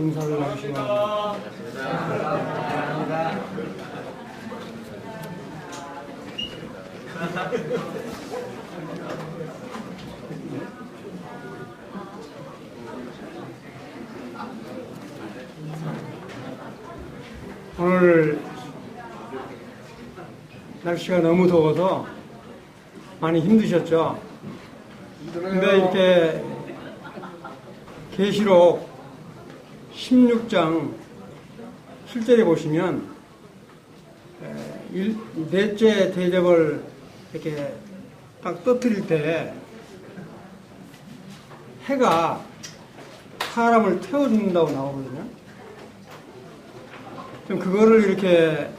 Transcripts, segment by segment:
인사를 나누시기 바랍니다. 오늘 날씨가 너무 더워서 많이 힘드셨죠? 근데 이렇게 계시록 16장 7절에 보시면 넷째 대접을 이렇게 딱 떠뜨릴 때 해가 사람을 태워 죽는다고 나오거든요. 좀 그거를 이렇게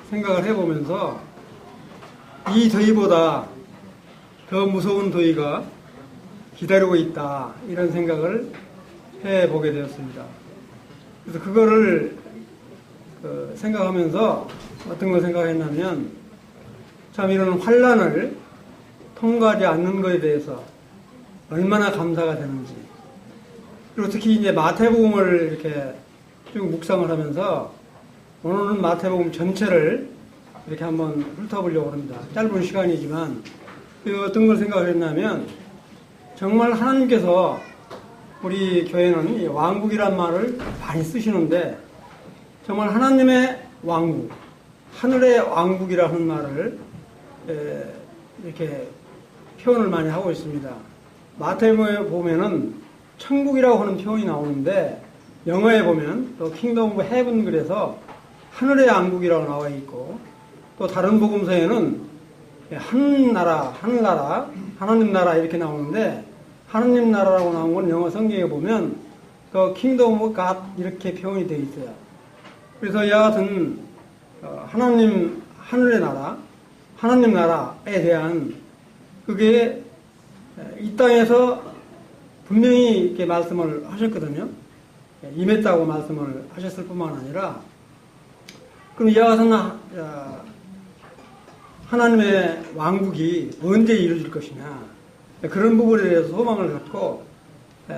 생각을 해보면서 이 더위보다 더 무서운 더위가 기다리고 있다, 이런 생각을 해보게 되었습니다. 그래서 그거를 생각하면서 어떤 걸 생각했냐면, 참 이런 환난을 통과하지 않는 것에 대해서 얼마나 감사가 되는지, 그리고 특히 이제 마태복음을 이렇게 쭉 묵상을 하면서 오늘은 마태복음 전체를 이렇게 한번 훑어보려고 합니다. 짧은 시간이지만 어떤 걸 생각했냐면, 정말 하나님께서 우리 교회는 왕국이란 말을 많이 쓰시는데, 정말 하나님의 왕국, 하늘의 왕국이라는 말을 이렇게 표현을 많이 하고 있습니다. 마태복음에 보면은 천국이라고 하는 표현이 나오는데, 영어에 보면 또 킹덤 오브 헤븐 그래서 하늘의 왕국이라고 나와 있고, 또 다른 복음서에는 하늘나라, 하나님 나라 이렇게 나오는데, 하나님 나라라고 나온 건 영어 성경에 보면 또 킹덤 오브 갓 이렇게 표현이 되어 있어요. 그래서 이와 같은 하나님 하늘의 나라, 하나님 나라에 대한 그게 이 땅에서 분명히 이렇게 말씀을 하셨거든요. 임했다고 말씀을 하셨을 뿐만 아니라, 그럼 이와 같은 하나님의 왕국이 언제 이루어질 것이냐, 그런 부분에 대해서 소망을 갖고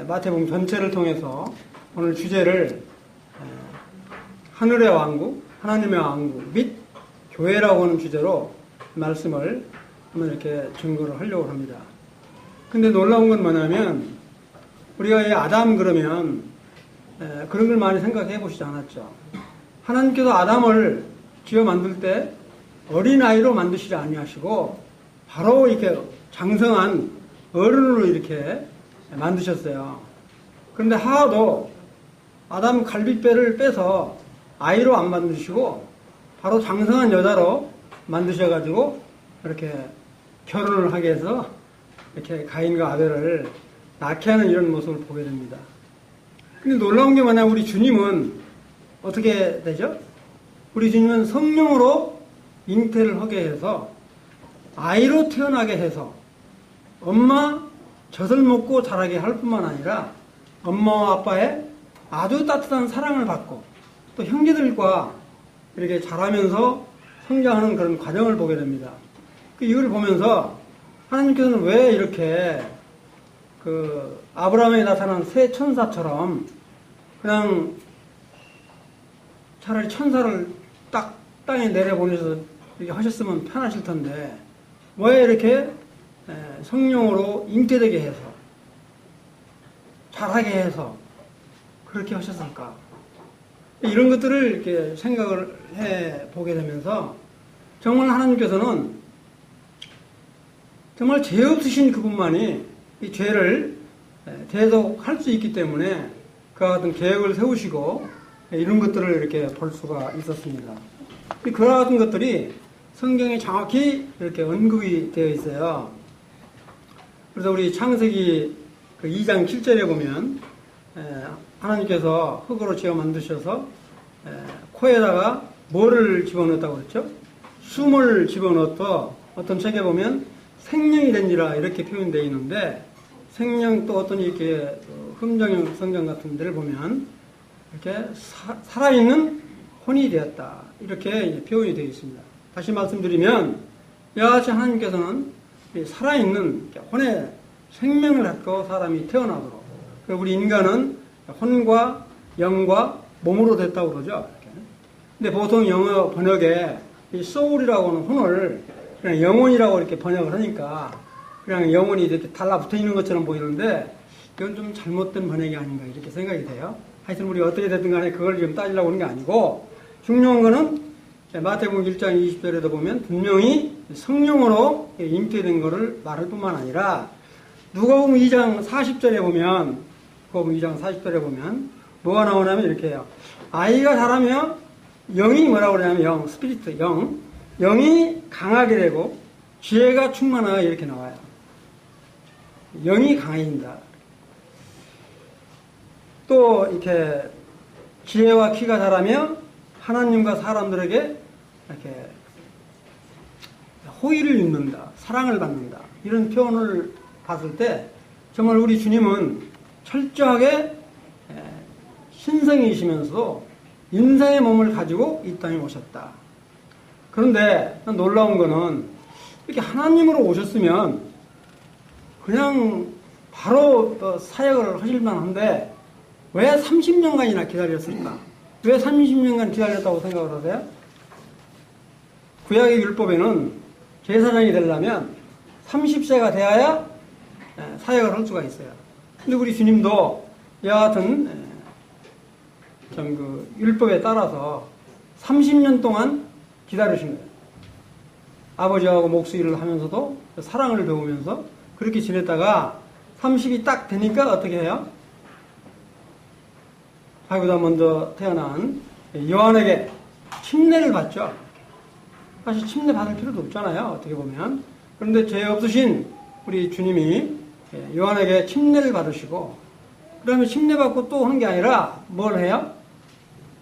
마태복음 전체를 통해서 오늘 주제를 하늘의 왕국, 하나님의 왕국 및 교회라고 하는 주제로 말씀을 한번 이렇게 증거를 하려고 합니다. 근데 놀라운 건 뭐냐면, 우리가 이 아담 그러면 그런 걸 많이 생각해 보시지 않았죠. 하나님께서 아담을 지어 만들 때 어린아이로 만드시지 아니하시고 바로 이렇게 장성한 어른으로 이렇게 만드셨어요. 그런데 하와도 아담 갈빗배를 빼서 아이로 안 만드시고 바로 장성한 여자로 만드셔가지고 이렇게 결혼을 하게 해서 이렇게 가인과 아벨을 낳게 하는 이런 모습을 보게 됩니다. 근데 놀라운 게 뭐냐, 우리 주님은 어떻게 되죠? 우리 주님은 성령으로 잉태를 하게 해서 아이로 태어나게 해서 엄마 젖을 먹고 자라게 할 뿐만 아니라 엄마와 아빠의 아주 따뜻한 사랑을 받고 또 형제들과 이렇게 자라면서 성장하는 그런 과정을 보게 됩니다. 이걸 보면서 하나님께서는 왜 이렇게 아브라함에 나타난 새 천사처럼 그냥 차라리 천사를 딱 땅에 내려보내서 이렇게 하셨으면 편하실 텐데, 왜 이렇게 성령으로 잉태되게 해서 자라게 해서 그렇게 하셨을까? 이런 것들을 이렇게 생각을 해 보게 되면서, 정말 하나님께서는 정말 죄 없으신 그분만이 이 죄를 대속할 수 있기 때문에 그와 같은 계획을 세우시고 이런 것들을 이렇게 볼 수가 있었습니다. 그와 같은 것들이 성경에 정확히 이렇게 언급이 되어 있어요. 그래서 우리 창세기 2장 7절에 보면 하나님께서 흙으로 지어 만드셔서 코에다가 뭐를 집어넣었다고 그랬죠? 숨을 집어넣어서 어떤 책에 보면 생명이 된지라 이렇게 표현되어 있는데, 생명 또 어떤 이렇게 흠정형 성경 같은 데를 보면 이렇게 살아있는 혼이 되었다, 이렇게 표현이 되어 있습니다. 다시 말씀드리면, 이와 같이 하나님께서는 살아있는 혼의 생명을 갖고 사람이 태어나도록, 우리 인간은 혼과 영과 몸으로 됐다고 그러죠. 이렇게. 근데 보통 영어 번역에 이 soul이라고 하는 혼을 그냥 영혼이라고 이렇게 번역을 하니까 그냥 영혼이 이렇게 달라붙어 있는 것처럼 보이는데 이건 좀 잘못된 번역이 아닌가 이렇게 생각이 돼요. 하여튼 우리 어떻게 됐든 간에 그걸 지금 따지려고 하는 게 아니고 중요한 거는 마태복음 1장 20절에도 보면 분명히 성령으로 잉태된 것을 말할 뿐만 아니라 누가복음 2장 40절에 보면 누가복음 2장 40절에 보면 뭐가 나오냐면 이렇게 해요. 아이가 자라면 영이 뭐라고 그러냐면 스피리트, 영이 강하게 되고 지혜가 충만하여 이렇게 나와요. 영이 강해진다. 또 이렇게 지혜와 키가 자라며 하나님과 사람들에게 이렇게 호의를 입는다, 사랑을 받는다 이런 표현을 봤을 때 정말 우리 주님은 철저하게 신성이시면서도 인사의 몸을 가지고 이 땅에 오셨다. 그런데 놀라운 거는 이렇게 하나님으로 오셨으면 그냥 바로 사역을 하실만 한데 왜 30년간이나 기다렸을까? 왜 30년간 기다렸다고 생각을 하세요? 구약의 율법에는 제사장이 되려면 30세가 되어야 사역을 할 수가 있어요. 근데 우리 주님도 이와 같은 율법에 따라서 30년 동안 기다리신 거예요. 아버지하고 목수일을 하면서도 사랑을 배우면서 그렇게 지냈다가 30이 딱 되니까 어떻게 해요? 자기보다 먼저 태어난 요한에게 침례를 받죠. 사실 침례 받을 필요도 없잖아요. 어떻게 보면. 그런데 죄 없으신 우리 주님이 요한에게 침례를 받으시고 그러면 침례 받고 또 하는 게 아니라 뭘 해요?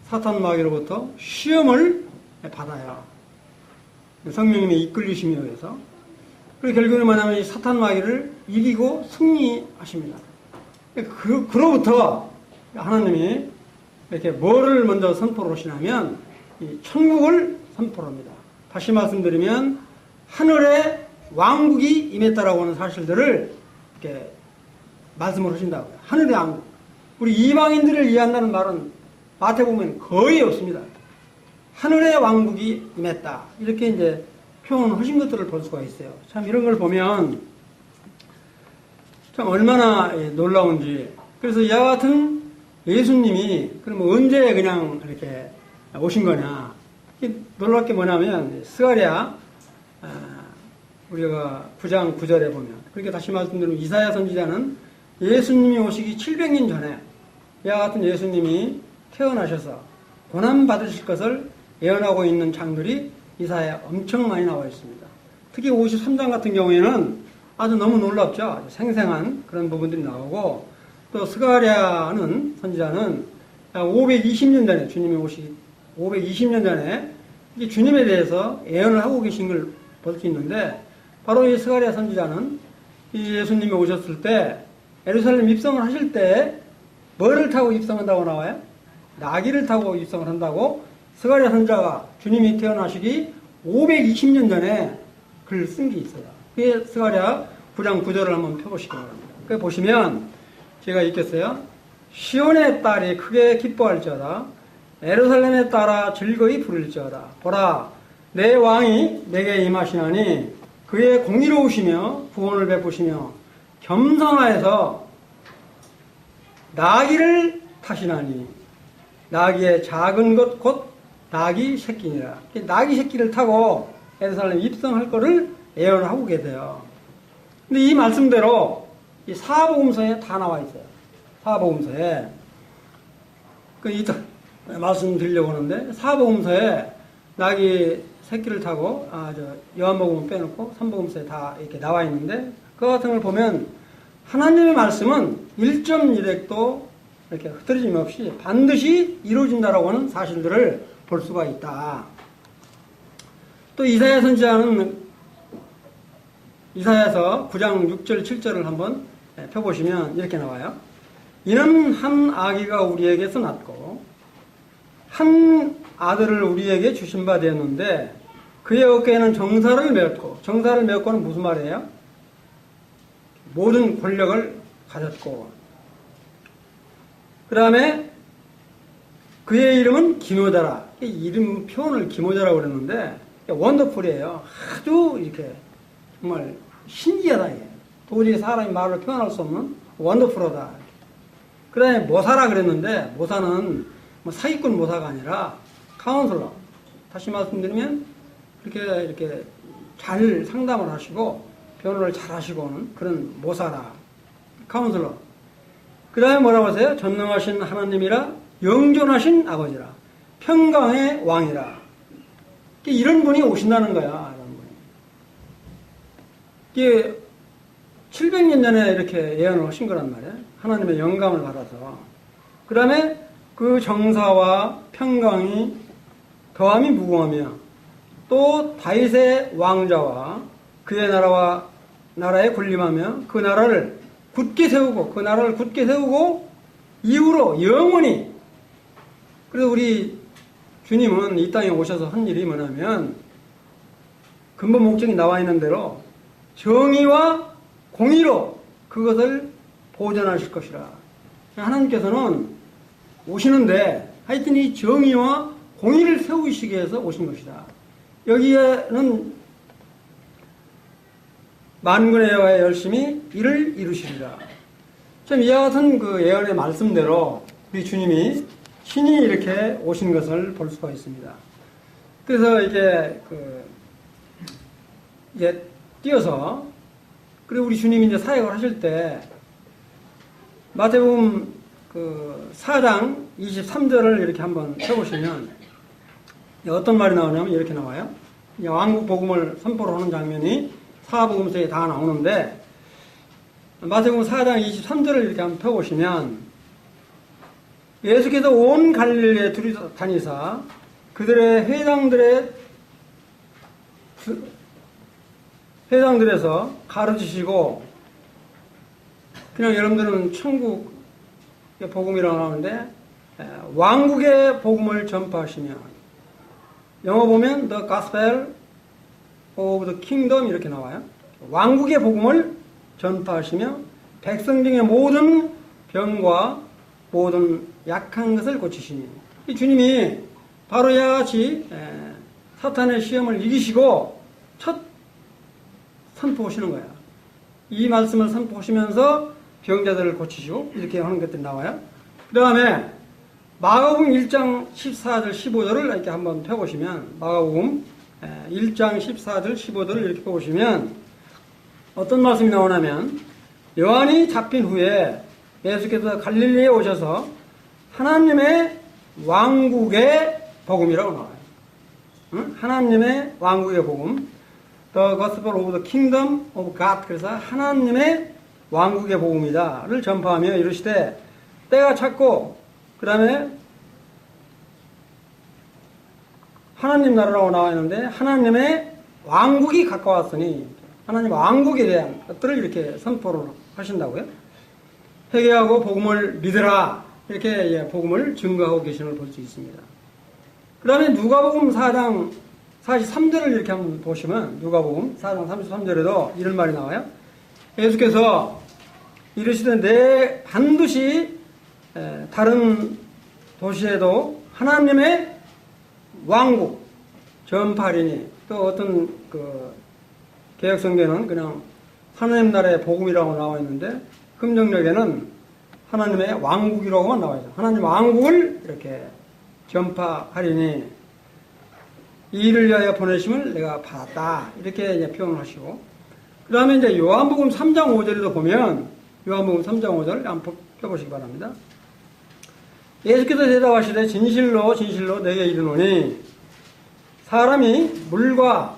사탄 마귀로부터 시험을 받아요. 성령님의 이끌리심에 의해서. 그리고 결국은 뭐냐면 이 사탄 마귀를 이기고 승리하십니다. 그로부터 하나님이 이렇게 뭐를 먼저 선포를 하시냐면 이 천국을 선포를 합니다. 다시 말씀드리면 하늘의 왕국이 임했다라고 하는 사실들을 이렇게 말씀을 하신다고요. 하늘의 왕국. 우리 이방인들을 이해한다는 말은 마태복음에는 거의 없습니다. 하늘의 왕국이 임했다. 이렇게 이제 표현하신 것들을 볼 수가 있어요. 참 이런 걸 보면 참 얼마나 놀라운지. 그래서 이와 같은 예수님이 그러면 언제 그냥 이렇게 오신 거냐. 놀랄 게 뭐냐면 스가랴 우리가 9장 9절에 보면 그렇게 다시 말씀드리면 이사야 선지자는 예수님이 오시기 700년 전에 이와 같은 예수님이 태어나셔서 고난 받으실 것을 예언하고 있는 장들이 이사야에 엄청 많이 나와 있습니다. 특히 53장 같은 경우에는 아주 너무 놀랍죠. 아주 생생한 그런 부분들이 나오고 또 스가랴는 선지자는 520년 전에 주님이 오시기 520년 전에 주님에 대해서 예언을 하고 계신 걸 볼 수 있는데 바로 이 스가랴 선지자는 이 예수님이 오셨을 때 예루살렘 입성을 하실 때 뭐를 타고 입성한다고 나와요? 나귀를 타고 입성을 한다고 스가랴 선지자가 주님이 태어나시기 520년 전에 글 쓴 게 있어요. 그게 스가랴 9장 9절을 한번 펴보시기 바랍니다. 그 보시면 제가 읽겠어요. 시온의 딸이 크게 기뻐할지어다. 예루살렘에 따라 즐거이 부를지어다. 보라, 내 왕이 내게 임하시나니 그의 공의로우시며 구원을 베푸시며 겸손하여서 나귀를 타시나니 나귀의 작은 것 곧 나귀 새끼니라. 나귀 새끼를 타고 예루살렘 입성할 거를 예언을 하고 계세요. 근데 이 말씀대로 이 사복음서에 다 나와 있어요. 사복음서에 이따 말씀드리려고 하는데 사복음서에 나귀 새끼를 타고 요한복음은 빼놓고 삼복음서에 다 이렇게 나와 있는데 그거 같은 걸 보면 하나님의 말씀은 1.1획도 이렇게 흐트러짐 없이 반드시 이루어진다라고 하는 사실들을 볼 수가 있다. 또 이사야 선지자는 이사야서 9장 6절 7절을 한번 펴보시면 이렇게 나와요. 이는 한 아기가 우리에게서 났고 한 아들을 우리에게 주신 바 되었는데 그의 어깨에는 정사를 메었고 정사를 메었고는 무슨 말이에요? 모든 권력을 가졌고 그 다음에 그의 이름은 기노자라. 이름 표현을 기노자라고 그랬는데 원더풀이에요. 아주 이렇게 정말 신기하다. 이게. 도저히 사람이 말로 표현할 수 없는 원더풀하다. 그 다음에 모사라 그랬는데 모사는 뭐 사기꾼 모사가 아니라 카운슬러. 다시 말씀드리면 이렇게 잘 상담을 하시고 변호를 잘 하시고는 그런 모사라. 카운슬러. 그 다음에 뭐라고 하세요? 전능하신 하나님이라 영존하신 아버지라 평강의 왕이라. 이런 분이 오신다는 거야. 이게 700년 전에 이렇게 예언을 하신 거란 말이에요. 하나님의 영감을 받아서. 그 다음에 그 정사와 평강이 더함이 무궁하며 또 다윗의 왕자와 그의 나라에 군림하며 그 나라를 굳게 세우고 이후로 영원히. 그래서 우리 주님은 이 땅에 오셔서 한 일이 뭐냐면 근본 목적이 나와 있는 대로 정의와 공의로 그것을 보존하실 것이라. 하나님께서는 오시는데 하여튼 이 정의와 공의를 세우시기 위해서 오신 것이다. 여기에는 만군의 여호와의 열심히 이를 이루시리라. 참 이와 같은 그 예언의 말씀대로 우리 주님이 신이 이렇게 오신 것을 볼 수가 있습니다. 그래서 이제 띄어서 그리고 우리 주님이 이제 사역을 하실 때 마태복음 4장 23절을 이렇게 한번 펴보시면 어떤 말이 나오냐면 이렇게 나와요. 왕국 복음을 선포를 하는 장면이 사복음서에 다 나오는데 마태복음 4장 23절을 이렇게 한번 펴보시면 예수께서 온 갈릴리에 다니사 그들의 회당들에서 가르치시고 그냥 여러분들은 천국의 복음이라고 나오는데 왕국의 복음을 전파하시며 영어 보면 The Gospel of the Kingdom 이렇게 나와요. 왕국의 복음을 전파하시며 백성 중의 모든 병과 모든 약한 것을 고치시니 이 주님이 바로 이와 같이 사탄의 시험을 이기시고 첫 선포하시는 거야. 이 말씀을 선포하시면서 병자들을 고치시고 이렇게 하는 것들이 나와요. 그 다음에 마가복음 1장 14절 15절을 이렇게 한번 펴보시면 마가복음 1장 14절 15절을 이렇게 펴보시면 어떤 말씀이 나오냐면 요한이 잡힌 후에 예수께서 갈릴리에 오셔서 하나님의 왕국의 복음이라고 나와요. 응? 하나님의 왕국의 복음 The Gospel of the Kingdom of God. 그래서 하나님의 왕국의 복음이다를 전파하며 이르시되 때가 찼고 그 다음에 하나님 나라라고 나와 있는데 하나님의 왕국이 가까웠으니 하나님 왕국에 대한 것들을 이렇게 선포를 하신다고요. 회개하고 복음을 믿으라 이렇게 복음을 증거하고 계시는 걸 볼 수 있습니다. 그 다음에 누가복음 4장 43절을 이렇게 한번 보시면 누가복음 4장 33절에도 이런 말이 나와요. 예수께서 이르시되 내 반드시 다른 도시에도 하나님의 왕국 전파하리니 또 어떤 개혁성경은 그냥 하나님 나라의 복음이라고 나와 있는데 금정역에는 하나님의 왕국이라고만 나와 있어요. 하나님 왕국을 이렇게 전파하리니 이 일을 위하여 보내심을 내가 받았다 이렇게 이제 표현을 하시고 그 다음에 이제 요한복음 3장 5절에도 보면 요한복음 3장 5절 한번 펴보시기 바랍니다. 예수께서 대답하시되 진실로 진실로 내게 이르노니 사람이 물과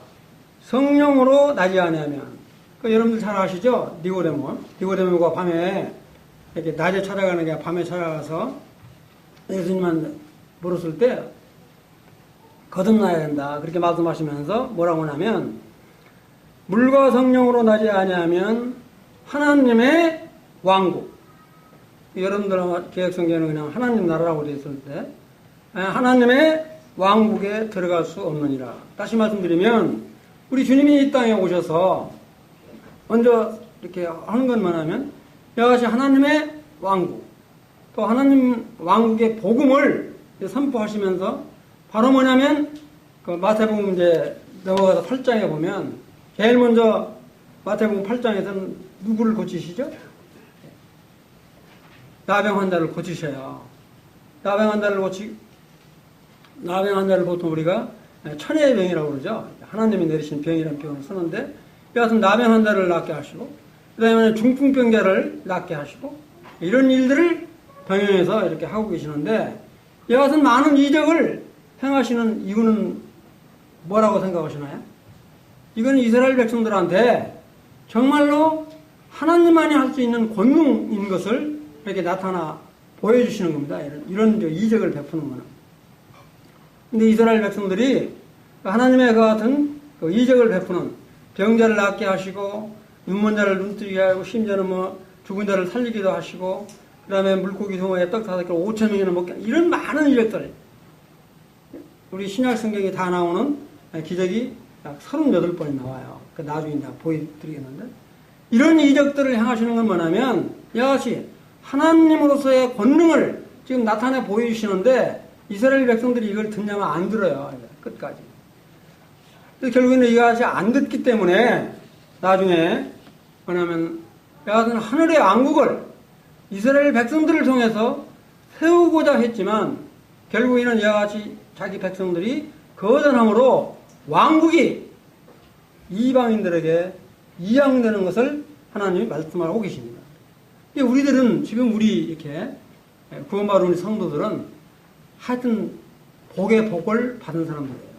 성령으로 나지 아니하면 여러분들 잘 아시죠? 니고데모가 밤에 이렇게 낮에 찾아가는 게 밤에 찾아가서 예수님한테 물었을 때 거듭나야 된다 그렇게 말씀하시면서 뭐라고 하냐면 물과 성령으로 나지 아니하면 하나님의 왕국 여러분들 개혁성경에는 그냥 하나님 나라라고 되어 있을 때 하나님의 왕국에 들어갈 수 없느니라. 다시 말씀드리면 우리 주님이 이 땅에 오셔서 먼저 이렇게 하는 것만 하면 여하시 하나님의 왕국 또 하나님 왕국의 복음을 선포하시면서 바로 뭐냐면 그 마태복음 이제 넘어가서 8장에 보면 제일 먼저 마태복음 8장에서는 누구를 고치시죠? 나병 환자를 고치셔요. 나병 환자를 보통 우리가 천혜의 병이라고 그러죠. 하나님이 내리신 병이라는 표현을 쓰는데, 여하튼 나병 환자를 낫게 하시고, 그 다음에 중풍병자를 낫게 하시고, 이런 일들을 병영에서 이렇게 하고 계시는데, 여하튼 많은 이적을 행하시는 이유는 뭐라고 생각하시나요? 이건 이스라엘 백성들한테 정말로 하나님만이 할 수 있는 권능인 것을 이렇게 나타나 보여주시는 겁니다. 이런 이적을 베푸는 거는. 근데 이스라엘 백성들이 하나님의 그 같은 그 이적을 베푸는, 병자를 낫게 하시고 눈먼 자를 눈뜨게 하고 심지어는 죽은 자를 살리기도 하시고, 그 다음에 물고기 동어에 떡 5개 5천 명이나 먹게, 이런 많은 이적들, 우리 신약 성경에 다 나오는 기적이 약 38번이 나와요. 그 나중에 이제 보여드리겠는데, 이런 이적들을 행하시는 건 뭐냐면 이것이 하나님으로서의 권능을 지금 나타내 보여주시는데, 이스라엘 백성들이 이걸 듣냐면 안 들어요. 끝까지. 결국에는 이것이 안 듣기 때문에 나중에 뭐냐면 여하튼 하늘의 왕국을 이스라엘 백성들을 통해서 세우고자 했지만, 결국에는 이와 같이 자기 백성들이 거절함으로 왕국이 이방인들에게 이양되는 것을 하나님이 말씀하고 계십니다. 우리들은 지금 우리 이렇게 구원받은 우리 성도들은 하여튼 복의 복을 받은 사람들이에요.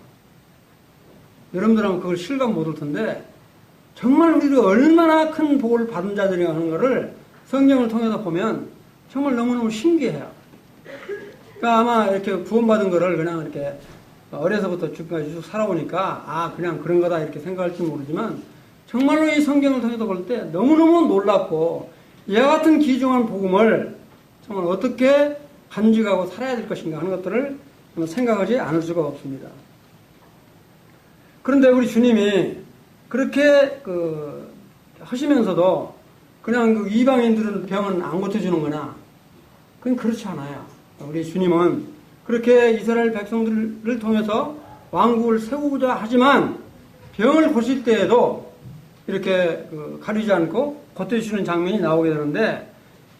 여러분들은 그걸 실감 못할 텐데, 정말 우리가 얼마나 큰 복을 받은 자들이 하는 것을 성경을 통해서 보면 정말 너무너무 신기해요. 그러니까 아마 이렇게 구원받은 거를 그냥 이렇게 어려서부터 지금까지 쭉 살아오니까 그냥 그런 거다 이렇게 생각할지 모르지만, 정말로 이 성경을 통해서 볼 때 너무너무 놀랍고, 이와 같은 귀중한 복음을 정말 어떻게 간직하고 살아야 될 것인가 하는 것들을 생각하지 않을 수가 없습니다. 그런데 우리 주님이 그렇게 하시면서도 그냥 그 이방인들은 병은 안 고쳐주는 거나, 그건 그렇지 않아요. 우리 주님은 그렇게 이스라엘 백성들을 통해서 왕국을 세우고자 하지만 병을 고칠 때에도 이렇게 가리지 않고 고쳐주시는 장면이 나오게 되는데,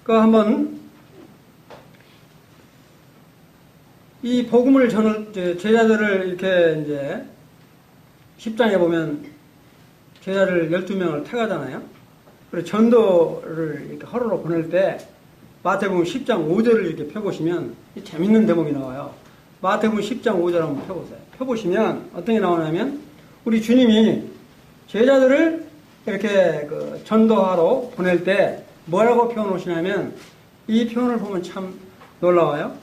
한번 이 복음을 전할 제자들을 이렇게 이제 10장에 보면 제자를 12명을 택하잖아요. 그리고 전도를 이렇게 하루로 보낼 때 마태복음 10장 5절을 이렇게 펴보시면 재밌는 대목이 나와요. 마태복음 10장 5절 한번 펴보세요. 펴보시면 어떤 게 나오냐면, 우리 주님이 제자들을 이렇게 전도하러 보낼 때 뭐라고 표현하시냐면, 이 표현을 보면 참 놀라워요.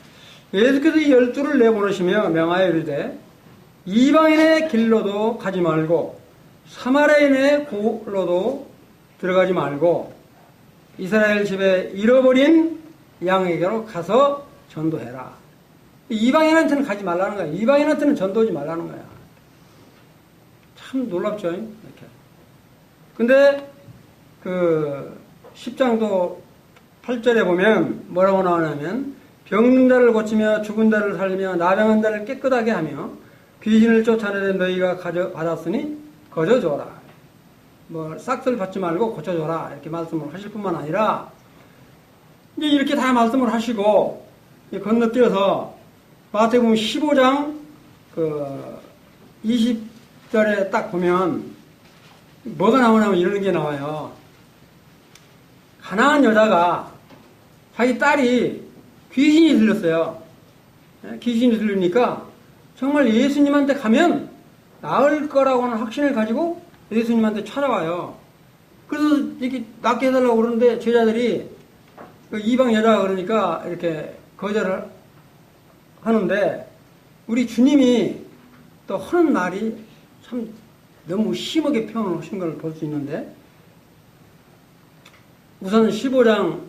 예수께서 이 12를 내보내시며 명하여 이르되, 이방인의 길로도 가지 말고 사마리아인의 고로도 들어가지 말고 이스라엘 집에 잃어버린 양에게로 가서 전도해라. 이방인한테는 가지 말라는 거야. 이방인한테는 전도하지 말라는 거야. 참 놀랍죠, 이렇게. 근데 10장도 8절에 보면 뭐라고 나오냐면, 병든 자를 고치며 죽은 자를 살리며 나병한 자를 깨끗하게 하며 귀신을 쫓아내는 너희가 받았으니 거저줘라. 싹쓸 받지 말고 고쳐줘라. 이렇게 말씀을 하실 뿐만 아니라, 이제 이렇게 다 말씀을 하시고, 건너뛰어서 마태복음 15장 20절에 딱 보면 뭐가 나오냐면 이런 게 나와요. 가난한 여자가 자기 딸이 귀신이 들렸어요. 귀신이 들리니까 정말 예수님한테 가면 나을 거라고 하는 확신을 가지고 예수님한테 찾아와요. 그래서 이렇게 낫게 해달라고 그러는데 제자들이 이방 여자가 그러니까 이렇게 거절을 하는데, 우리 주님이 또 하는 말이 참 너무 심하게 표현하신 걸 볼 수 있는데, 우선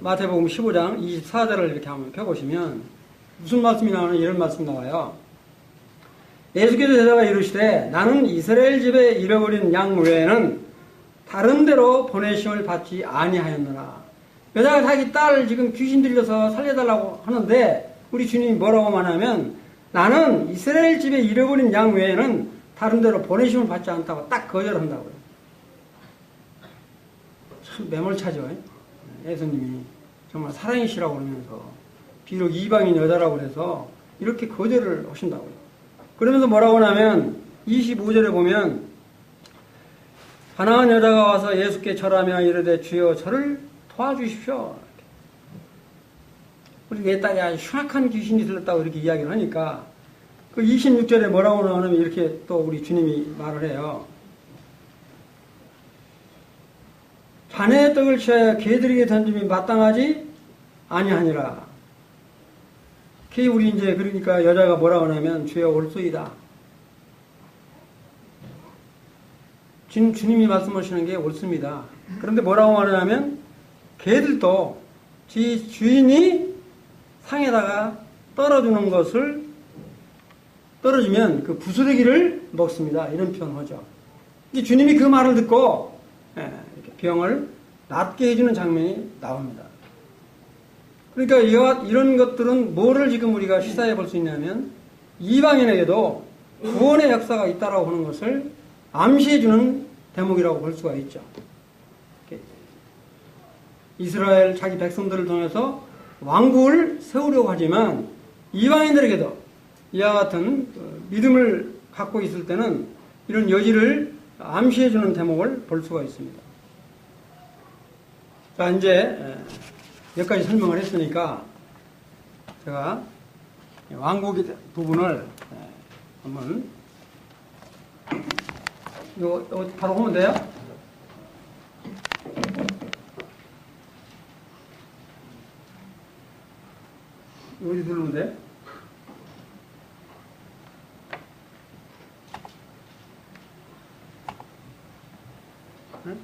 마태복음 15장 24절을 이렇게 한번 펴보시면 무슨 말씀이 나오는, 이런 말씀이 나와요. 예수께서 대답하여 이르시되, 나는 이스라엘 집에 잃어버린 양 외에는 다른 데로 보내심을 받지 아니하였느라. 여자가 자기 딸을 지금 귀신 들려서 살려달라고 하는데 우리 주님이 뭐라고 말하면 나는 이스라엘 집에 잃어버린 양 외에는 다른 데로 보내심을 받지 않다고 딱 거절한다고요. 참 매몰차죠. 예수님이 정말 사랑이시라고 그러면서 비록 이방인 여자라고 그래서 이렇게 거절을 하신다고요. 그러면서 뭐라고 하냐면 25절에 보면 가나안 여자가 와서 예수께 절하며 이르되 주여 저를 도와주십시오. 우리 내 딸이 아주 흉악한 귀신이 들렸다고 이렇게 이야기를 하니까 그 26절에 뭐라고 나오냐면 이렇게 또 우리 주님이 말을 해요. 자네의 떡을 취하여 개들에게 던짐이 마땅하지 아니하니라. 그게 우리 이제 그러니까 여자가 뭐라고 하냐면 주여 올소이다. 주님이 말씀하시는 게 옳습니다. 그런데 뭐라고 말하냐면 개들도 지 주인이 상에다가 떨어주는 것을 떨어지면 그 부스러기를 먹습니다. 이런 표현을 하죠. 주님이 그 말을 듣고 이렇게 병을 낫게 해주는 장면이 나옵니다. 그러니까 이런 것들은 뭐를 지금 우리가 시사해 볼 수 있냐면 이방인에게도 구원의 역사가 있다라고 하는 것을 암시해 주는 대목이라고 볼 수가 있죠. 이스라엘 자기 백성들을 통해서 왕국을 세우려고 하지만 이방인들에게도 이와 같은 믿음을 갖고 있을 때는 이런 여지를 암시해 주는 대목을 볼 수가 있습니다. 자, 이제 여기까지 설명을 했으니까 제가 왕국의 부분을 한번 이거 바로 보면 돼요? 어디 누르면 돼? 응?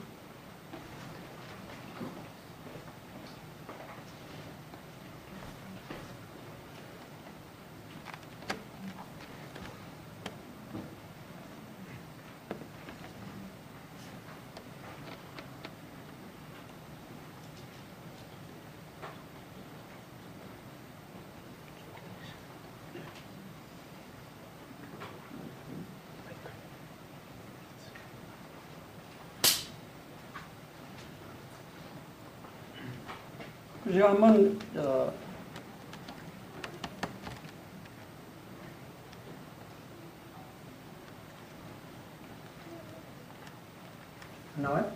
제가 한번 나와요?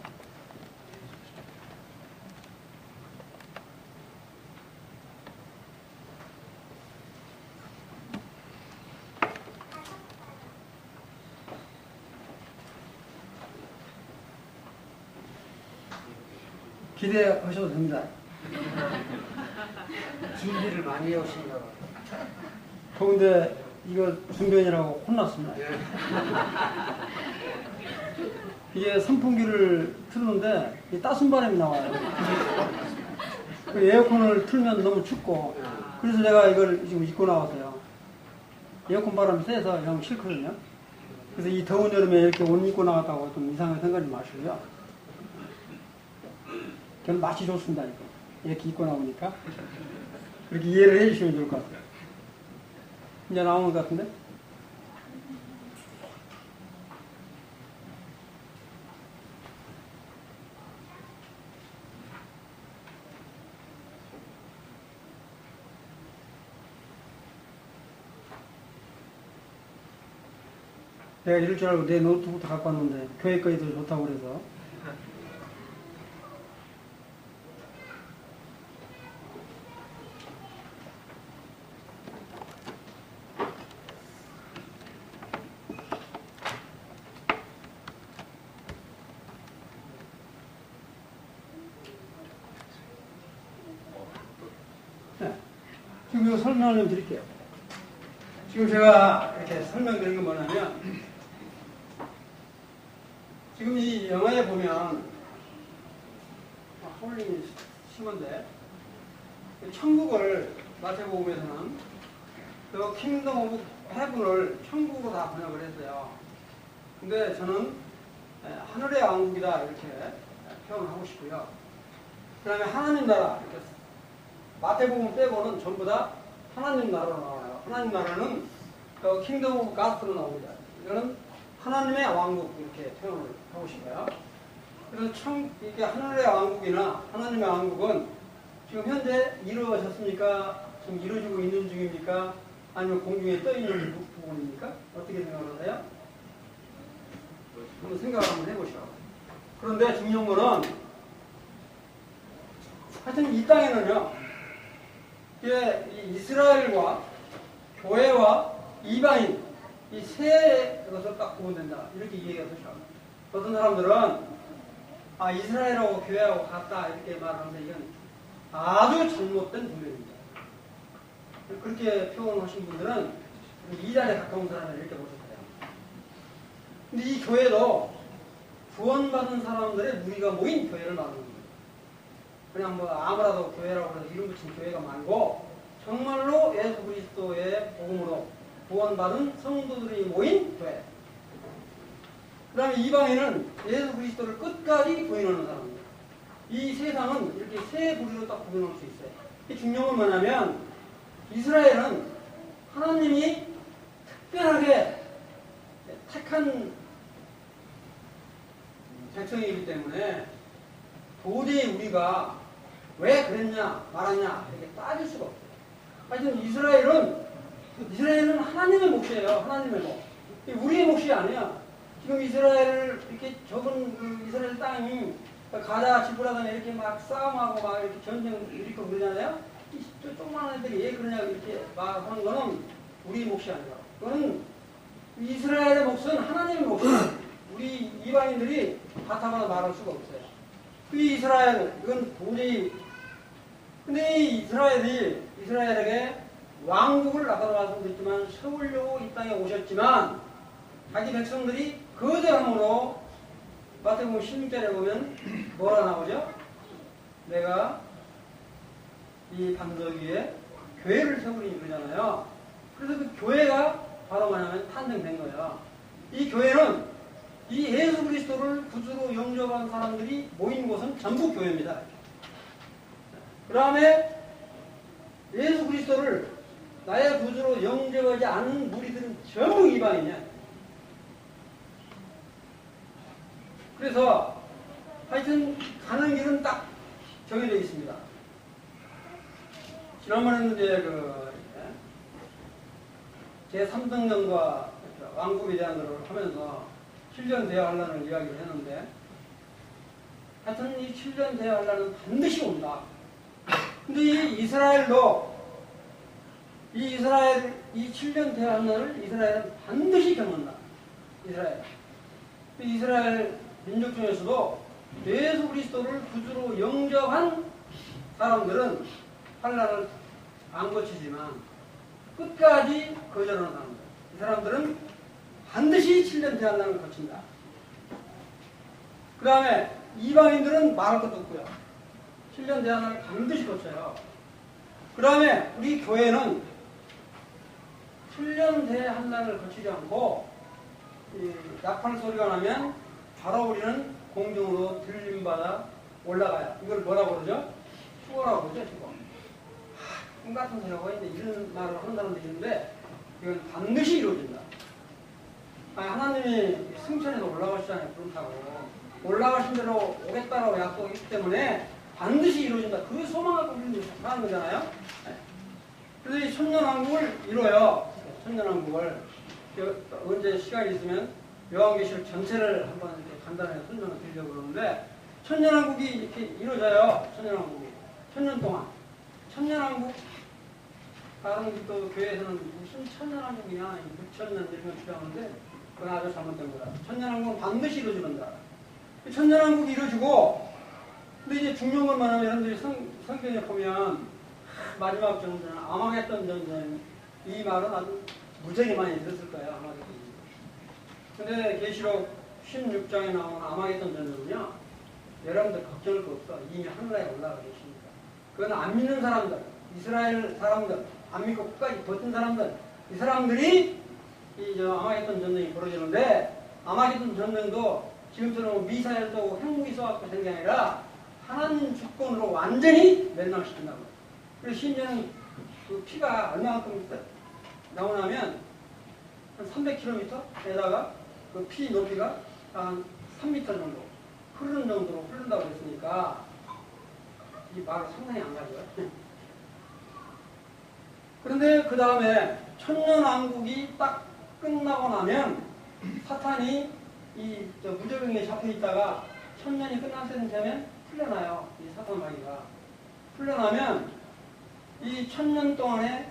기대하셔도 됩니다. 준비를 많이 해오신가 봐요. 더운데 이거 중변이라고 혼났습니다. 이게 선풍기를 틀는데 따순 바람이 나와요. 그 에어컨을 틀면 너무 춥고 그래서 제가 이걸 지금 입고 나왔어요. 에어컨 바람이 세서 영 싫거든요. 그래서 이 더운 여름에 이렇게 옷 입고 나갔다고 좀 이상하게 생각하지 마시고요. 저는 맛이 좋습니다. 이렇게 입고 나오니까. 그렇게 이해를 해주시면 좋을 것 같아요. 이제 나오는 것 같은데? 내가 이럴 줄 알고 내 노트북도 갖고 왔는데 교회 거에 더 좋다고 그래서 지금 이거 설명을 좀 드릴게요. 지금 제가 이렇게 설명드린 건 뭐냐면 지금 이 영화에 보면 홀링이 심한데 천국을 마태복음에서는 그 킹덤 오브 헤븐을 천국으로 다 번역을 했어요. 근데 저는 하늘의 왕국이다 이렇게 표현하고 싶고요. 그 다음에 하나님 나라 이렇게 마태복음 빼고는 전부 다 하나님 나라로 나와요. 하나님 나라는 킹덤 오브 가스로 나옵니다. 이거는 하나님의 왕국 이렇게 표현을 하고 싶어요. 그래서 이게 하늘의 왕국이나 하나님의 왕국은 지금 현재 이루어졌습니까? 지금 이루어지고 있는 중입니까? 아니면 공중에 떠 있는 부분입니까? 어떻게 생각하세요? 한번 생각을 한번 해보시오. 그런데 중요한 거는 하여튼 이 땅에는요, 이게 이스라엘과 교회와 이방인 이 세 것을 딱 구분된다 이렇게 이해가 되죠. 어떤 사람들은 이스라엘하고 교회하고 같다 이렇게 말하는데 이건 아주 잘못된 분별입니다. 그렇게 표현하신 분들은 이단에 가까운 사람을 이렇게 보실 거예요. 근데 이 교회도 구원받은 사람들의 무리가 모인 교회를 말하는 거예요. 그냥 뭐 아무라도 교회라고 해서 이름 붙인 교회가 말고 정말로 예수 그리스도의 복음으로 구원받은 성도들이 모인 교회. 그 다음에 이방인은 예수 그리스도를 끝까지 부인하는 사람입니다. 이 세상은 이렇게 세 부류로 딱 구분할 수 있어요. 이 중요한 건 뭐냐면 이스라엘은 하나님이 특별하게 택한 백성이기 때문에 도저히 우리가 왜 그랬냐 말았냐 이렇게 따질 수가 없어요. 하여튼 이스라엘은 하나님의 몫이에요. 하나님의 몫. 우리의 몫이 아니야. 지금 이스라엘을 이렇게 적은 그 이스라엘 땅이 가자 지브라단 이렇게 막 싸움하고 막 이렇게 전쟁 일으키고 그러잖아요. 이 조그마한 애들이 왜 그러냐고 이렇게 말하는 거는 우리 몫이 아니라. 그거는 이스라엘의 몫은 하나님의 몫이에요. 우리 이방인들이 바탕으로 말할 수가 없어요. 이 이스라엘, 이건 도저히, 근데 이 이스라엘에게 왕국을 아까도 말씀드렸지만 세우려고 이 땅에 오셨지만 자기 백성들이 거절함으로 마태복음 16절에 보면 뭐라 나오죠? 내가 이 반석 위에 교회를 세우리니 그러잖아요. 그래서 그 교회가 바로 뭐냐면 탄생된 거예요. 이 교회는 이 예수 그리스도를 구주로 영접한 사람들이 모인 곳은 전부 교회입니다. 그 다음에 예수 그리스도를 나의 구주로 영접하지 않은 무리들은 전부 이방이냐. 그래서 하여튼 가는 길은 딱 정해져 있습니다. 지난번에는 이제 제3등령과 왕국에 대한 것을 하면서 7년 대화하려는 이야기를 했는데 하여튼 이 7년 대화하려는 반드시 온다. 근데 이 7년 대화하려는 이스라엘은 반드시 겪는다. 이스라엘 민족 중에서도 예수 그리스도를 구주로 영접한 사람들은 환난을 안 거치지만 끝까지 거절하는 사람들. 이 사람들은 반드시 7년 대환란을 거친다. 그 다음에 이방인들은 말할 것도 없고요. 7년 대환란을 반드시 거쳐요. 그 다음에 우리 교회는 7년 대환란을 거치지 않고 나팔 소리가 나면 바로 우리는 공중으로 들림받아 올라가요. 이걸 뭐라고 그러죠? 휴거라고 그러죠. 휴거. 꿈 같은 소리라고 했는데 이런 말을 하는 사람들이 있는데 이건 반드시 이루어진다. 하나님이 승천에서 올라가시잖아요. 그렇다고. 올라가신 대로 오겠다라고 약속했기 때문에 반드시 이루어진다. 그 소망을 갖고 우리는 하는 거잖아요. 그래서 이 천년왕국을 이뤄요. 천년왕국을. 언제 시간이 있으면 요한계시록 전체를 한번 이렇게 간단하게 설명을 드리려고 그러는데 천년왕국이 이렇게 이루어져요. 천년왕국이. 천년 동안. 천년왕국 다른 또 교회에서는 무슨 천년왕국이냐 6천년 이런 걸 주장하는데 그건 아주 잘못된 거다. 천년왕국은 반드시 이루어진다. 천년왕국이 이루어지고 근데 이제 중요한 건 뭐냐면 여러분들이 성경에 보면 마지막 전쟁, 아마겟돈 전쟁 이 말은 아주 무지하게 많이 들었을 거예요. 아마겟돈 전쟁. 근데 계시록 16장에 나오는 아마겟돈 전쟁은요. 여러분들 걱정할 거 없어. 이미 하늘에 올라가 계십니다. 그건 안 믿는 사람들, 이스라엘 사람들, 안 믿고 끝까지 버틴 사람들, 이 사람들이 아마겟돈 전쟁이 벌어지는데 아마겟돈 전쟁도 지금처럼 미사일 쏘고 핵무기 쏘고 된 게 아니라 하나님 주권으로 완전히 멸망시킨다고. 그래서 심지어는 그 피가 얼마만큼 나오냐면 한 300km에다가 그 피 높이가 한 3m 정도 흐르는 정도로 흐른다고 그랬으니까 이 말을 상당히 안 가죠. 그런데 그 다음에 천년왕국이 딱 끝나고 나면 사탄이 이 무저병에 잡혀 있다가 천년이 끝날 때는 되면 풀려나요. 이 사탄 마귀가 풀려나면 이 천년 동안에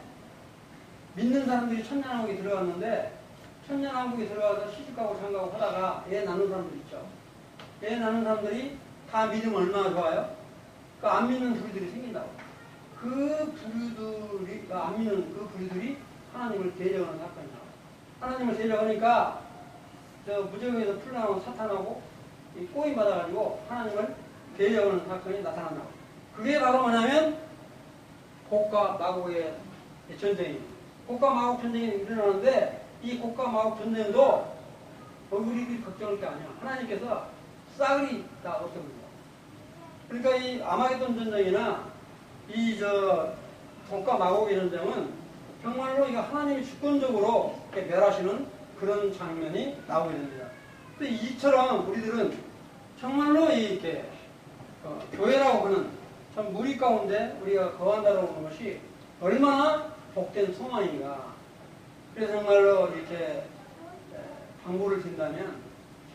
믿는 사람들이 천년왕국에 들어갔는데 천년왕국에 들어가서 시집가고 장가고 하다가 애 낳는 사람들 있죠. 애 낳는 사람들이 다 믿으면 얼마나 좋아요? 그 안 믿는 부류들이 생긴다고. 그 부류들이 안 믿는 그 부류들이 하나님을 대적하는 사건이 나와요. 하나님을 대적하니까 저 무저병에서 풀려나온 사탄하고 이 꼬임 받아가지고 하나님을 대적하는 사건이 나타난다고. 그게 바로 뭐냐면 곡과 마곡의 전쟁입니다. 곡과 마곡 전쟁이 일어나는데 이 곡과 마곡 전쟁도 우리들이 걱정할 게 아니야. 하나님께서 싸그리 다 없애버립니다. 그러니까 이 아마겟돈 전쟁이나 이 곡과 마곡의 전쟁은 정말로 이거 하나님이 주권적으로 멸하시는 그런 장면이 나오게 됩니다. 근데 이처럼 우리들은 정말로 이렇게 교회라고 하는 참 무리 가운데 우리가 거한다라고 하는 것이 얼마나 복된 소망인가. 그래서 정말로 이렇게 방구를 든다면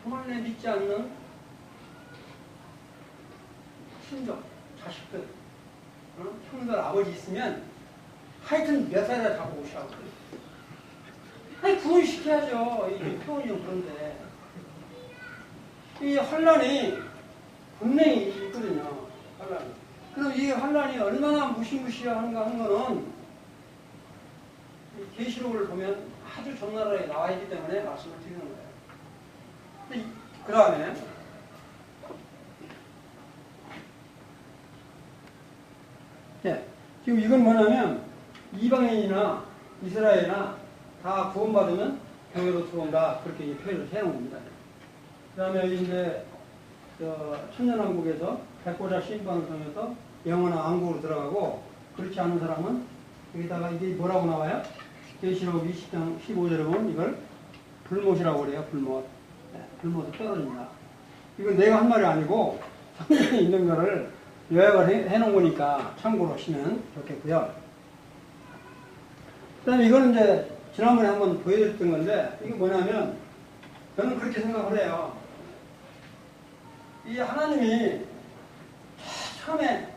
정말 내 믿지 않는 친족, 자식들, 형들, 아버지 있으면 하여튼 몇 살이나 잡고 오시라고. 아니, 구원시켜야죠. 이게 표현이 좀 그런데. 이 환란이 분명히 있거든요. 환란이. 그럼 이 환란이 얼마나 무시무시한가 하는 거는 계시록을 보면 아주 적나라하게 나와 있기 때문에 말씀을 드리는 거예요. 그 다음에 지금 이건 뭐냐면 이방인이나 이스라엘이나 다 구원받으면 교회로 들어온다. 그렇게 표현을 해놓은 겁니다. 그 다음에 여기 이제 천년왕국에서 백보자 신방을 통해서 영원한 왕국으로 들어가고, 그렇지 않은 사람은 여기다가 이게 뭐라고 나와요? 계시록 20장 15절에 보면 이걸 불못이라고 그래요. 불못. 불못은 떨어진다. 이건 내가 한 말이 아니고 성경에 있는 거를 요약을 해놓은 거니까 참고로 하시면 좋겠고요. 그 다음에 이거는 이제 지난번에 한번 보여드렸던 건데, 이게 뭐냐면 저는 그렇게 생각을 해요. 이 하나님이 처음에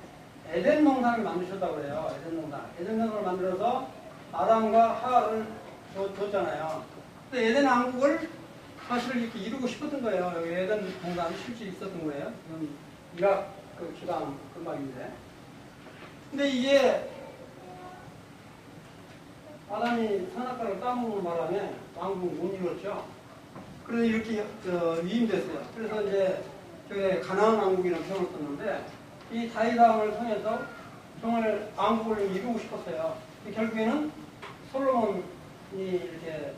에덴 동산을 만드셨다고 그래요. 에덴 동산. 에덴 동산을 만들어서 아담과 하와를 줬잖아요. 근데 에덴 왕국을 사실 이렇게 이루고 싶었던 거예요. 여기 에덴 동산이 실질이 있었던 거예요. 이락 그 기방 그 말인데. 근데 이게 아담이 선악과를 따먹는 바람에 왕국을 못 이뤘죠. 그래서 이렇게 위임됐어요. 그래서 이제 저게 가나안 왕국이라는 표현을 썼는데, 이 다윗 왕을 통해서 정말 왕국을 이루고 싶었어요. 결국에는 솔로몬이 이렇게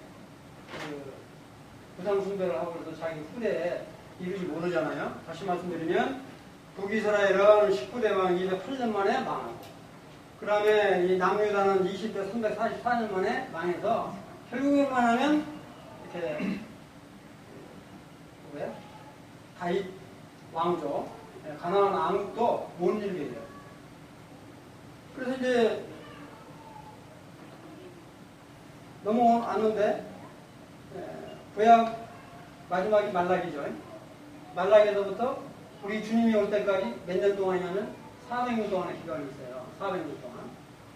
부상숭배를 하고 그래서 자기 후대에 이루지 못하잖아요. 다시 말씀드리면 북이스라엘은 19대 왕 208년 만에 망하고, 그 다음에 이 남유다는 20대 344년 만에 망해서 결국에만 하면 이렇게 다윗 왕조, 가나안 왕국도 못 이루게 돼요. 그래서 이제 넘어왔는데 구약 마지막이 말라기죠. 말라기에서부터 우리 주님이 올 때까지 몇 년 동안이냐면 400년 동안의 기간이 있어요. 400년 동안.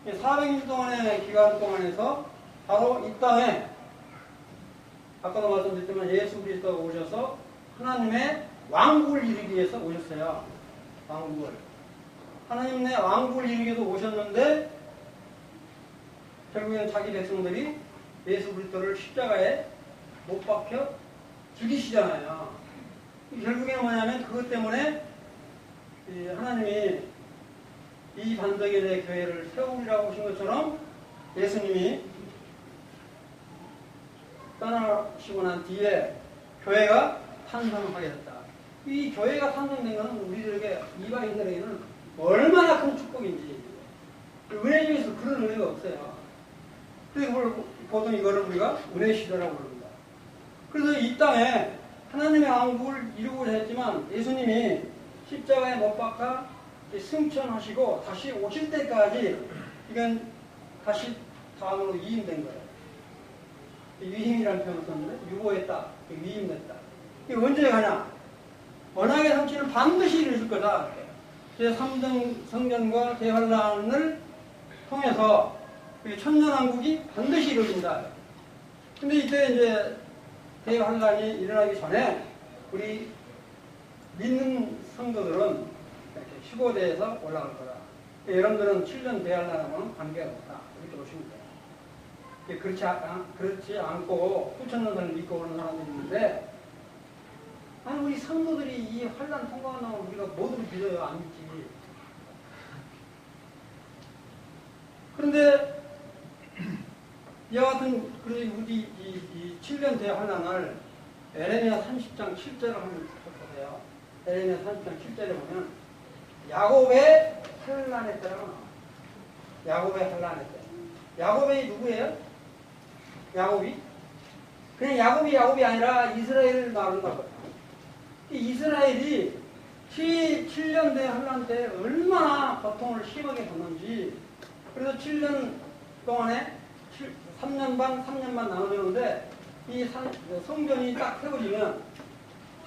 400년 동안의 기간 동안에서 바로 이 땅에 아까도 말씀드렸지만 예수 그리스도가 오셔서 하나님의 왕국을 이루기 위해서 오셨어요. 왕국을. 하나님의 왕국을 이루기 위해서 오셨는데 결국에는 자기 백성들이 예수 그리스도를 십자가에 못 박혀 죽이시잖아요. 결국에는 뭐냐면 그것 때문에 하나님이 이 반석에 대해 교회를 세우리라고 하신 것처럼 예수님이 떠나시고 난 뒤에 교회가 탄생하게 됐다. 이 교회가 탄생된 것은 우리들에게, 이방인들에게는 얼마나 큰 축복인지, 은혜 중에서 그런 은혜가 없어요. 그래서 보통 이거를 우리가 은혜 시대라고 부릅니다. 그래서 이 땅에 하나님의 왕국을 이루고자 했지만 예수님이 십자가에 못 박아 승천하시고 다시 오실 때까지 이건 다시 다음으로 위임된 거예요. 위임이라는 표현을 썼는데 유보했다, 위임됐다. 이게 언제 가냐? 언약의 성취는 반드시 이루어질 거다. 제3등 성전과 대환란을 통해서 천년왕국이 반드시 이루어진다. 근데 이때 이제 대환란이 일어나기 전에 우리 믿는 성도들은 이렇게 15대에서 올라갈 거다. 여러분들은 7년 대환란하고는 관계가 없다. 이렇게 보시면 돼요. 그렇지 않고 후천년을 믿고 오는 사람들이 있는데, 아니 우리 성도들이 이 환란 통과하면 우리가 뭐든 믿어요? 안 믿지. 그런데 이와 같은 우리 이 7년 대환란을 에레미야 30장 7절을 한번 보세요. 에레미야 30장 7절에 보면 야곱의 환란의 때라고 나와요. 야곱의 환란의 때. 야곱이 누구예요? 야곱이? 그냥 야곱이 아니라 이스라엘을 말한다고요. 이스라엘이 7년 대환란 때 얼마나 고통을 심하게 받는지. 그래서 7년 동안에 3년 반 나눠주는데 이 성전이 딱 세워지면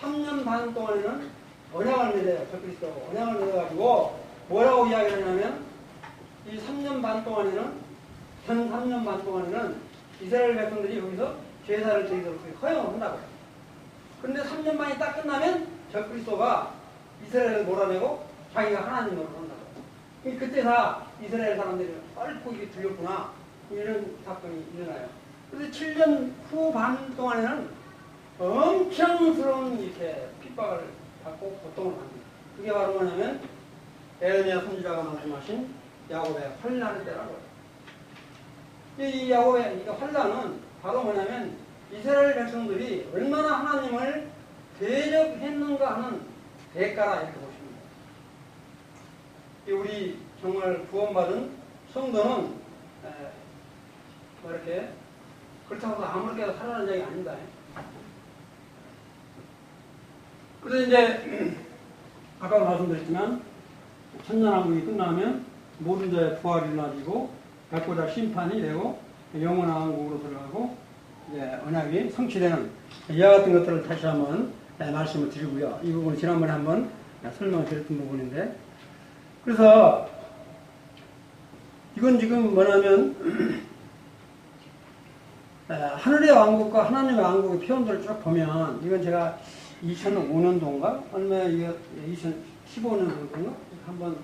3년 반 동안에는 언약을 맺어요. 적그리스도 언약을 맺어가지고 뭐라고 이야기를 하냐면 이 3년 반 동안에는 전 3년 반 동안에는 이스라엘 백성들이 여기서 제사를 저희들 허용을 한다고요. 그런데 3년 반이 딱 끝나면 적그리스도가 이스라엘을 몰아내고 자기가 하나님으로 한다고요. 그때 다 이스라엘 사람들이 얽고 이게 들렸구나. 이런 사건이 일어나요. 그래서 7년 후 반 동안에는 엄청스러운 이렇게 핍박을 받고 고통을 받습니다. 그게 바로 뭐냐면 에레미야 선지자가 말씀하신 야곱의 환란의 때라고요. 이 야곱의 환란은 바로 뭐냐면 이스라엘 백성들이 얼마나 하나님을 대적했는가 하는 대가라 이렇게 보십니다. 우리 정말 구원받은 성도는 뭐 이렇게 그렇다고 아무렇게나 살아가는 적이 아닙니다. 그래서 이제 아까 말씀드렸지만 천년왕국이 끝나면 모든 자의 부활이 일어나지고 백보자 심판이 되고 영원한 왕국으로 들어가고 이제 언약이 성취되는 이와 같은 것들을 다시 한번 말씀을 드리고요. 이 부분은 지난번에 한번 설명을 드렸던 부분인데, 그래서 이건 지금 뭐냐면 하늘의 왕국과 하나님의 왕국의 표현들을 쭉 보면, 이건 제가 2005년도인가? 얼마 이게 2015년도인가? 한번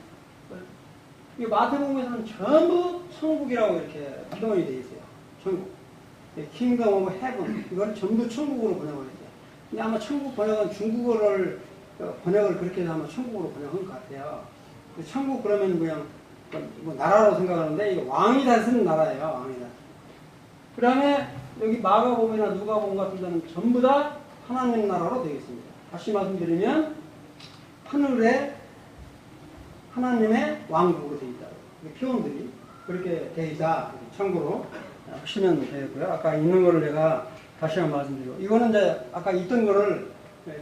이 마태복음에서는 전부 천국이라고 이렇게 표현이 되어 있어요. 천국. 킹덤 오브 헤븐. 이걸 전부 천국으로 번역을 했어요. 근데 아마 천국 번역은 중국어를 번역을 그렇게 해서 아마 천국으로 번역한 것 같아요. 천국 그러면 그냥 뭐 나라로 생각하는데 이거 왕이 다스리는 나라예요. 왕이 다. 그 다음에 여기 마가복음이나 누가복음 같은 데는 전부 다 하나님 나라로 되어 있습니다. 다시 말씀드리면 하늘에 하나님의 왕국으로 되어 있다. 표현들이 그렇게 되어 있다. 참고로 하시면 되겠고요. 아까 있는 거를 내가 다시 한번 말씀드리고, 이거는 이제 아까 있던 거를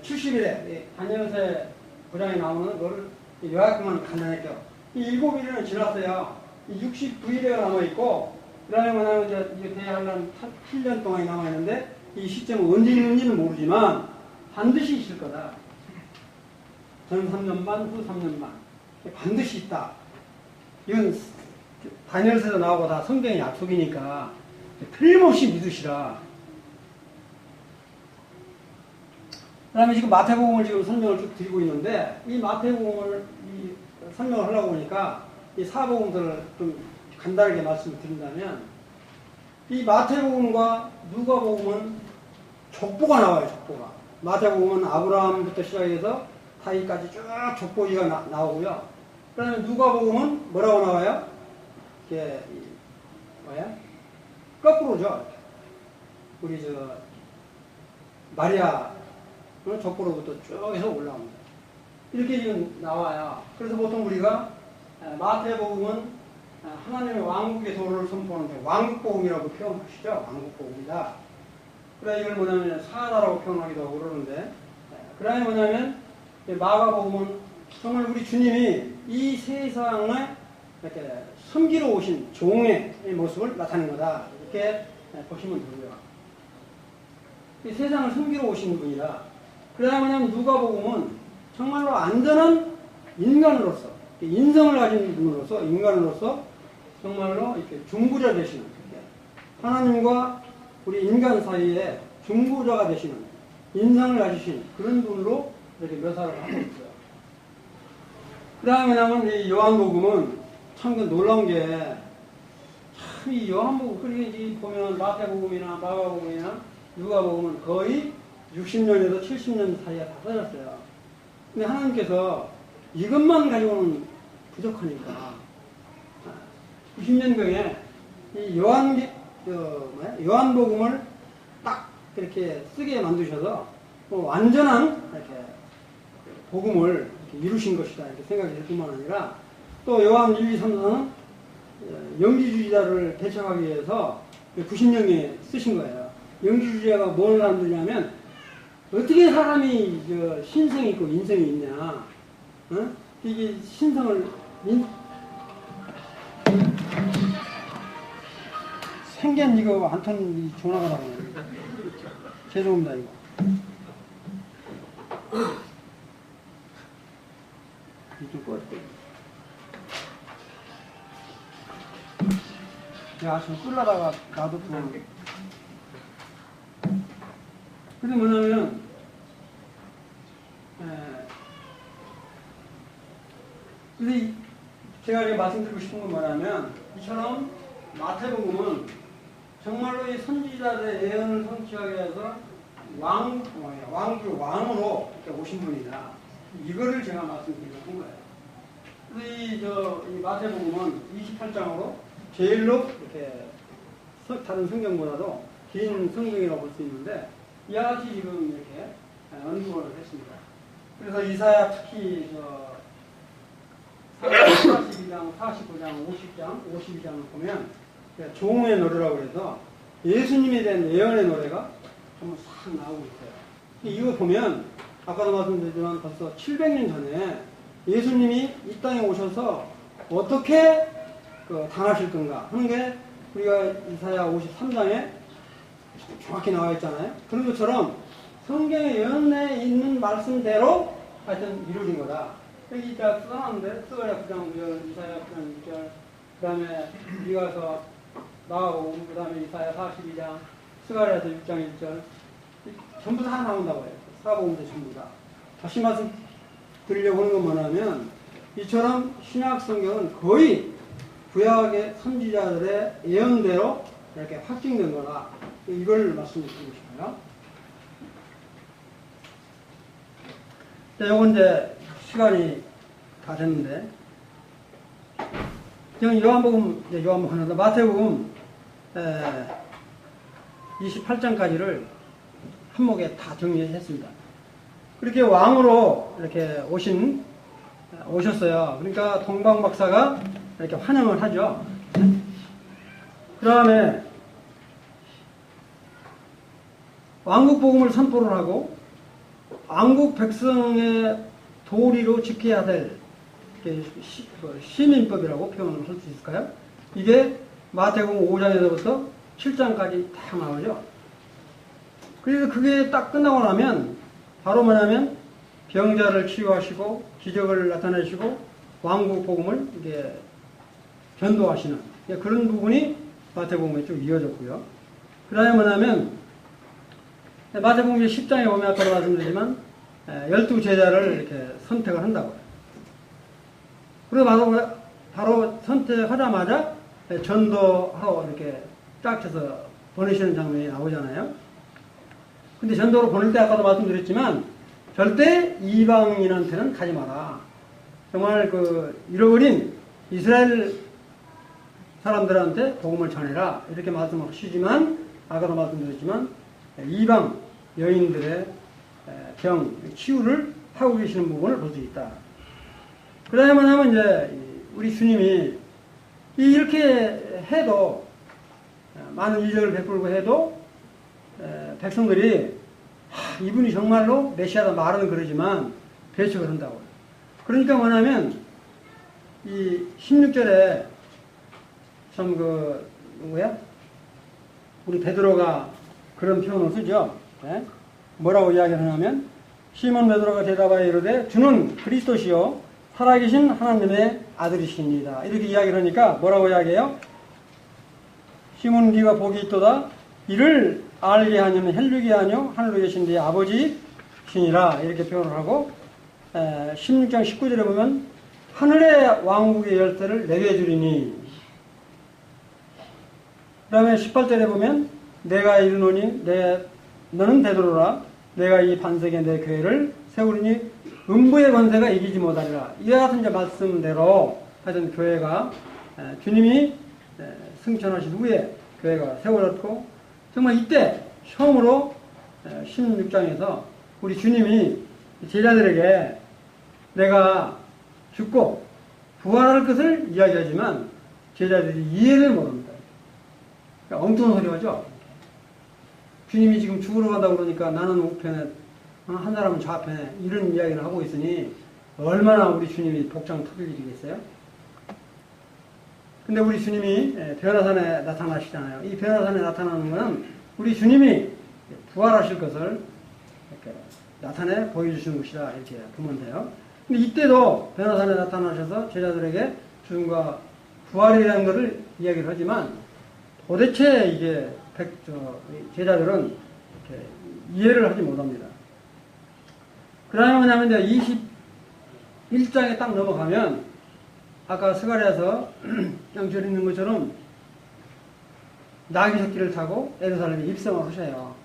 70일에 다니엘서 9장에 나오는 거를 요약만 간단하게 이 7일은 지났어요. 이 69일에 남아있고, 그 다음에 뭐냐면 이제 대환란 7년 동안이 남아있는데, 이 시점은 언제 있는지는 모르지만 반드시 있을 거다. 전 3년 반, 후 3년 반. 반드시 있다. 이건 다니엘서에서 나오고 다 성경의 약속이니까 틀림없이 믿으시라. 그 다음에 지금 마태복음을 지금 설명을 쭉 드리고 있는데, 이 마태복음을 설명을 하려고 보니까 이 사복음들을 좀 간단하게 말씀을 드린다면, 이 마태복음과 누가복음은 족보가 나와요. 족보가. 마태복음은 아브라함부터 시작해서 다윗까지 쭉 족보기가 나오고요. 그 다음에 누가복음은 뭐라고 나와요? 이게 뭐야? 거꾸로죠. 우리 마리아 족보로부터 쭉 해서 올라옵니다. 이렇게 지금 나와요. 그래서 보통 우리가 마태복음은 하나님의 왕국의 도를 선포하는데 왕국복음이라고 표현하시죠. 왕국복음이다. 그래 이걸 뭐냐면 사하다라고 표현하기도 하고 그러는데, 그다음에 뭐냐면 마가복음은 정말 우리 주님이 이 세상에 이렇게 섬기러 오신 종의 모습을 나타낸 거다. 이렇게 보시면 되고요. 이 세상을 섬기러 오신 분이다. 그다음에 뭐냐면 누가복음은 정말로 안전한 인간으로서, 인성을 가진 분으로서, 인간으로서 정말로 이렇게 중보자 되시는, 하나님과 우리 인간 사이에 중보자가 되시는, 인성을 가지신 그런 분으로 이렇게 묘사를 하고 있어요. 그 다음에 나면 이 요한복음은 참 놀라운 게, 참 이 요한복음, 그렇게 보면 마태복음이나 마가복음이나 누가복음은 거의 60년에서 70년 사이에 다 써졌어요. 근데 하나님께서 이것만 가지고는 부족하니까 90년경에 이 요한복음을 딱 이렇게 쓰게 만드셔서 완전한 이렇게 복음을 이렇게 이루신 것이다 이렇게 생각이 들 뿐만 아니라, 또 요한 1, 2, 3, 4는 영지주의자를 대처하기 위해서 90년경에 쓰신 거예요. 영지주의자가 뭘 만드냐면 어떻게 사람이 신성이 있고 인성이 있냐, 이게 신성을 생견 이거 안톤 전화가 나오네. 죄송합니다 이거. 이쪽 꺼줄게. 내가 아침 끌라다가 놔뒀더만. 근데 뭐냐면 근데 제가 이제 말씀드리고 싶은 건 뭐냐면, 이처럼 마태복음은 정말로 이 선지자들의 예언을 성취하기 위해서 왕으로 이렇게 오신 분이다. 이거를 제가 말씀드리려고 한 거예요. 그래서 이 마태복음은 28장으로 제일로 이렇게 다른 성경보다도 긴 성경이라고 볼 수 있는데, 이와 같이 지금 이렇게 언급을 했습니다. 그래서 이사야 특히 42장, 49장, 50장, 52장을 보면 종의 노래라고 해서 예수님에 대한 예언의 노래가 전부 싹 나오고 있어요. 이거 보면 아까도 말씀드렸지만 벌써 700년 전에 예수님이 이 땅에 오셔서 어떻게 당하실 건가 하는 게 우리가 이사야 53장에 정확히 나와 있잖아요. 그런 것처럼 성경의 예언에 있는 말씀대로 하여튼 이루어진 거다. 여기 다 써놨는데, 스가랴 9장 9절, 이사야 9장 6절, 그 다음에 미가서 나오고, 그 다음에 이사야 42장, 스가랴서 6장 1절, 전부 다 나온다고 해요. 사복음서 전부 다. 다시 말씀 드리려고 하는 건 뭐냐면, 이처럼 신약 성경은 거의 구약의 선지자들의 예언대로 이렇게 확증된 거다. 이걸 말씀드리고 싶어요. 자, 요건 이제 시간이 다 됐는데, 지금 요한복음 하나, 마태복음 28장까지를 한목에 다 정리했습니다. 그렇게 왕으로 이렇게 오셨어요. 그러니까 동방박사가 이렇게 환영을 하죠. 그 다음에 왕국복음을 선포를 하고, 왕국 백성의 도리로 지켜야 될 시민법이라고 표현을 할 수 있을까요? 이게 마태복음 5장에서부터 7장까지 다 나오죠. 그래서 그게 딱 끝나고 나면 바로 뭐냐면 병자를 치유하시고 기적을 나타내시고 왕국 복음을 이게 전도하시는 그런 부분이 마태복음에 쭉 이어졌고요. 그 다음에 뭐냐면 마태복음 10장에 보면 아까도 말씀드리지만 12제자를 이렇게 선택을 한다고요. 그리고 바로 선택하자마자 전도하러 이렇게 딱 해서 보내시는 장면이 나오잖아요. 근데 전도로 보낼 때 아까도 말씀드렸지만 절대 이방인한테는 가지 마라. 정말 잃어버린 이스라엘 사람들한테 복음을 전해라. 이렇게 말씀하시지만 아까도 말씀드렸지만 이방 여인들의 병, 치유를 하고 계시는 부분을 볼 수 있다. 그 다음에 뭐냐면 이제 우리 주님이 이렇게 해도, 많은 인력을 베풀고 해도 백성들이 이분이 정말로 메시아다 말은 그러지만 배척을 한다고. 그러니까 뭐냐면 이 16절에 참 우리 베드로가 그런 표현을 쓰죠. 네? 뭐라고 이야기를 하냐면 시몬 베드로가 대답하여 이르되 주는 그리스도시요 살아계신 하나님의 아들이십니다. 이렇게 이야기를 하니까 뭐라고 이야기해요? 시몬 네가 복이 있도다. 이를 알게 하냐면 헬류게 하뇨 하늘로 계신 네 아버지시니라. 이렇게 표현을 하고 16장 19절에 보면 하늘의 왕국의 열쇠를 내게 주리니. 그 다음에 18절에 보면 내가 이르노니 너는 베드로라. 내가 이 반석에 내 교회를 세우리니 음부의 권세가 이기지 못하리라. 이와 같은 이제 말씀대로 하여튼 교회가 주님이 승천하신 후에 교회가 세워졌고, 정말 이때 처음으로 16장에서 우리 주님이 제자들에게 내가 죽고 부활할 것을 이야기하지만 제자들이 이해를 못합니다. 그러니까 엉뚱한 소리 하죠. 주님이 지금 죽으러 간다고 그러니까 나는 우편에 한 사람은 좌편에 이런 이야기를 하고 있으니 얼마나 우리 주님이 복장 터뜨리겠어요? 근데 우리 주님이 변화산에 나타나시잖아요. 이 변화산에 나타나는 것은 우리 주님이 부활하실 것을 이렇게 나타내 보여주시는 것이다. 이렇게 보면 돼요. 근데 이때도 변화산에 나타나셔서 제자들에게 죽음과 부활이라는 것을 이야기를 하지만 도대체 이게 제자들은 이렇게 이해를 하지 못합니다. 그 다음에 뭐냐면 이제 21장에 딱 넘어가면 아까 스가랴서 양절에 있는 것처럼 나귀 새끼를 타고 예루살렘에 입성을 하셔요.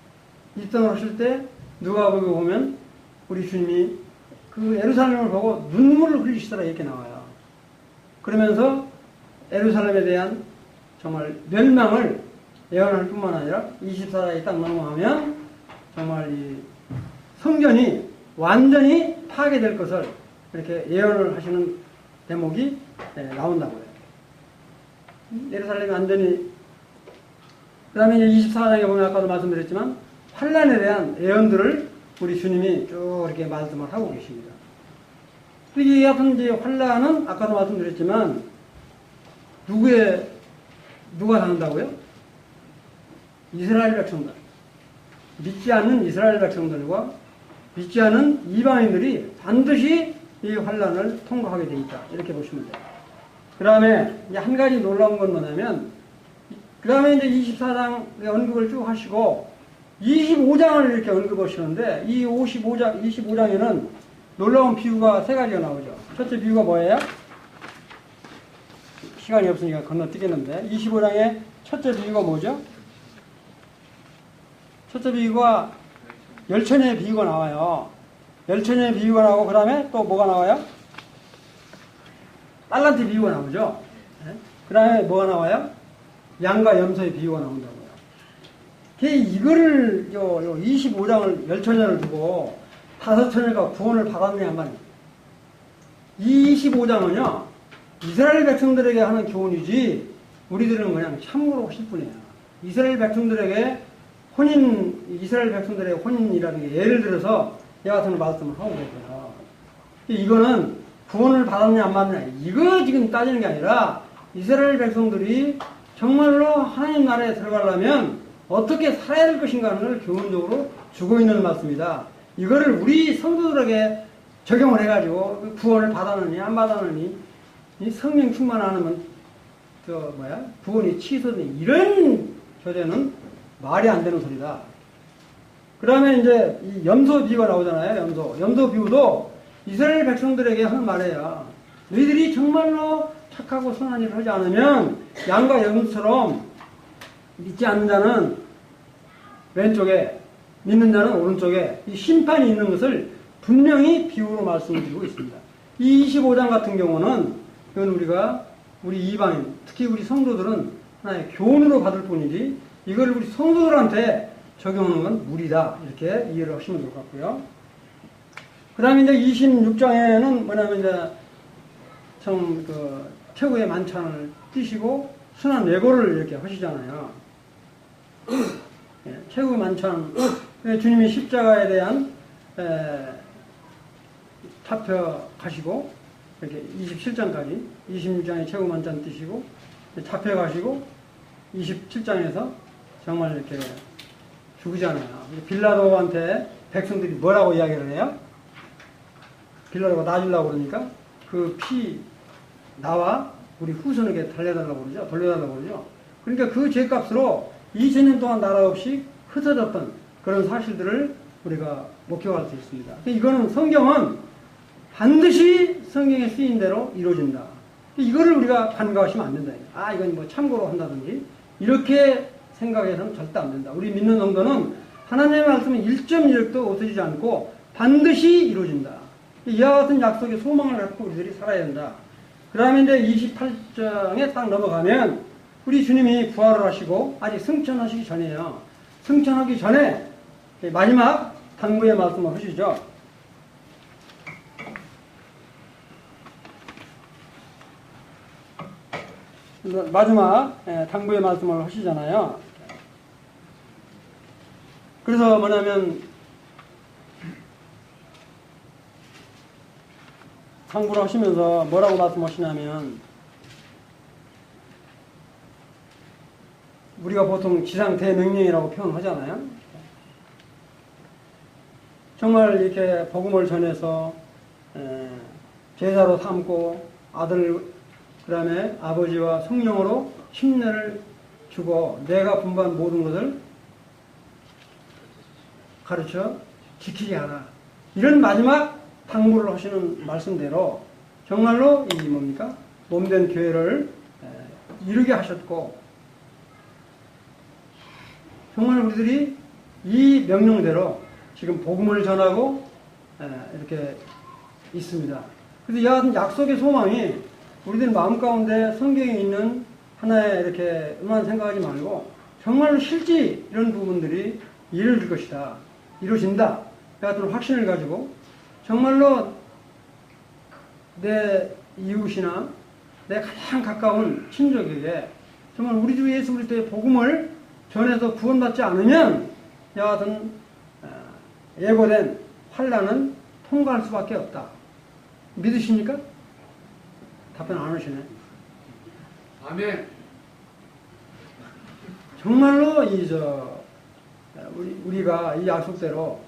입성을 하실 때 누가복음에 보면 우리 주님이 그 예루살렘을 보고 눈물을 흘리시더라 이렇게 나와요. 그러면서 예루살렘에 대한 정말 멸망을 예언할 뿐만 아니라 24장에 딱 넘어가면 정말 이 성전이 완전히 파괴될 것을 이렇게 예언을 하시는 대목이 나온다고요. 예루살렘이 완전히, 그 다음에 24장에 보면 아까도 말씀드렸지만 환란에 대한 예언들을 우리 주님이 쭉 이렇게 말씀을 하고 계십니다. 이 같은 이제 환란은 아까도 말씀드렸지만 누가 당한다고요? 이스라엘 백성들. 믿지 않는 이스라엘 백성들과 믿지 않은 이방인들이 반드시 이 환란을 통과하게 돼 있다. 이렇게 보시면 돼요. 그 다음에 한 가지 놀라운 건 뭐냐면, 그 다음에 이제 24장의 언급을 쭉 하시고 25장을 이렇게 언급하시는데, 이 25장에는 놀라운 비유가 세 가지가 나오죠. 첫째 비유가 뭐예요? 시간이 없으니까 건너뛰겠는데, 25장의 첫째 비유가 뭐죠? 첫째 비유가 열처녀의 비유가 나와요. 열처녀의 비유가 나오고, 그 다음에 또 뭐가 나와요? 달란트 비유가 나오죠. 그 다음에 뭐가 나와요? 양과 염소의 비유가 나온다고요. 이거를 25장을 열처녀를 두고 5처녀가 구원을 받았냐 말이에요. 이 25장은요 이스라엘 백성들에게 하는 교훈이지 우리들은 그냥 참고로 하실 뿐이에요. 이스라엘 백성들의 혼인이라는 게 예를 들어서 이와 같은 말씀을 하고 계세요. 이거는 구원을 받았냐 안 받느냐 이거 지금 따지는 게 아니라 이스라엘 백성들이 정말로 하나님 나라에 들어가려면 어떻게 살아야 될 것인가 하는 걸 교훈적으로 주고 있는 말씀이다. 이거를 우리 성도들에게 적용을 해가지고 구원을 받았느니 안 받았느니 이 성령 충만 안 하면 구원이 취소되니 이런 교재는 말이 안 되는 소리다. 그 다음에 이제 이 염소 비유가 나오잖아요. 염소 비유도 이스라엘 백성들에게 하는 말이에요. 너희들이 정말로 착하고 선한 일을 하지 않으면 양과 염소처럼 믿지 않는 자는 왼쪽에, 믿는 자는 오른쪽에 이 심판이 있는 것을 분명히 비유로 말씀을 드리고 있습니다. 이 25장 같은 경우는 이건 우리 이방인, 특히 우리 성도들은 하나의 교훈으로 받을 뿐이지 이걸 우리 성도들한테 적용하는 건 무리다. 이렇게 이해를 하시면 될 것 같고요. 그 다음에 이제 26장에는 뭐냐면 이제 참 최후의 만찬을 띄시고 순환 예고를 이렇게 하시잖아요. 예, 최후 만찬, 주님이 십자가에 대한 잡혀가시고 이렇게 27장까지 26장에 최후 만찬 띄시고 잡혀가시고 27장에서 정말 이렇게 죽으잖아요. 빌라도한테 백성들이 뭐라고 이야기를 해요? 빌라도가 놔주려고 그러니까 그 피 나와 우리 후손에게 돌려달라고 그러죠. 그러니까 그 죄값으로 2000년 동안 나라 없이 흩어졌던 그런 사실들을 우리가 목격할 수 있습니다. 이거는 성경은 반드시 성경에 쓰인 대로 이루어진다. 이거를 우리가 간과하시면 안 된다. 아, 이건 뭐 참고로 한다든지 이렇게 생각해서는 절대 안 된다. 우리 믿는 성도는 하나님의 말씀은 1.1도 없어지지 않고 반드시 이루어진다. 이와 같은 약속의 소망을 갖고 우리들이 살아야 된다. 그 다음에 이제 28장에 딱 넘어가면 우리 주님이 부활을 하시고 아직 승천하시기 전이에요. 승천하기 전에 마지막 당부의 말씀을 하시죠. 마지막 당부의 말씀을 하시잖아요. 그래서 뭐냐면 당부를 하시면서 뭐라고 말씀하시냐면 우리가 보통 지상 대명령이라고 표현하잖아요. 정말 이렇게 복음을 전해서 제사로 삼고 아들 그 다음에 아버지와 성령으로 침례를 주고 내가 분부한 모든 것을 가르쳐 지키게 하라. 이런 마지막 당부를 하시는 말씀대로 정말로 이 뭡니까? 몸된 교회를 이루게 하셨고 정말 우리들이 이 명령대로 지금 복음을 전하고 이렇게 있습니다. 그래서 이와 같은 약속의 소망이 우리들 마음 가운데 성경에 있는 하나의 이렇게만 생각하지 말고 정말로 실제 이런 부분들이 이루어질 것이다. 이루어진다. 이 같은 확신을 가지고 정말로 내 이웃이나 내 가장 가까운 친족에게 정말 우리 주 예수 그리스도의 복음을 전해서 구원받지 않으면 이와 같은 예고된 환난은 통과할 수밖에 없다. 믿으십니까? 답변 안 하시네. 아멘. 정말로 우리가 이 약속대로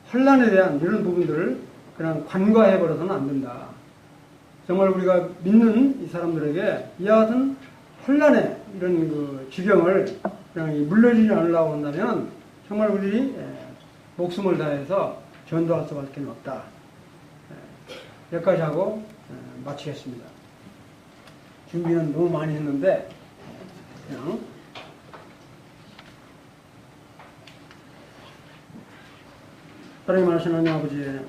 환난에 대한 이런 부분들을 그냥 관과해버려서는 안 된다. 정말 우리가 믿는 이 사람들에게 이와 같은 환난의 이런 그 지경을 그냥 물려주지 않으려고 한다면 정말 우리들이 목숨을 다해서 전도할 수밖에 없다. 여기까지 하고 마치겠습니다. 준비는 너무 많이 했는데 그냥 하나님 하시는 하나님 아버지,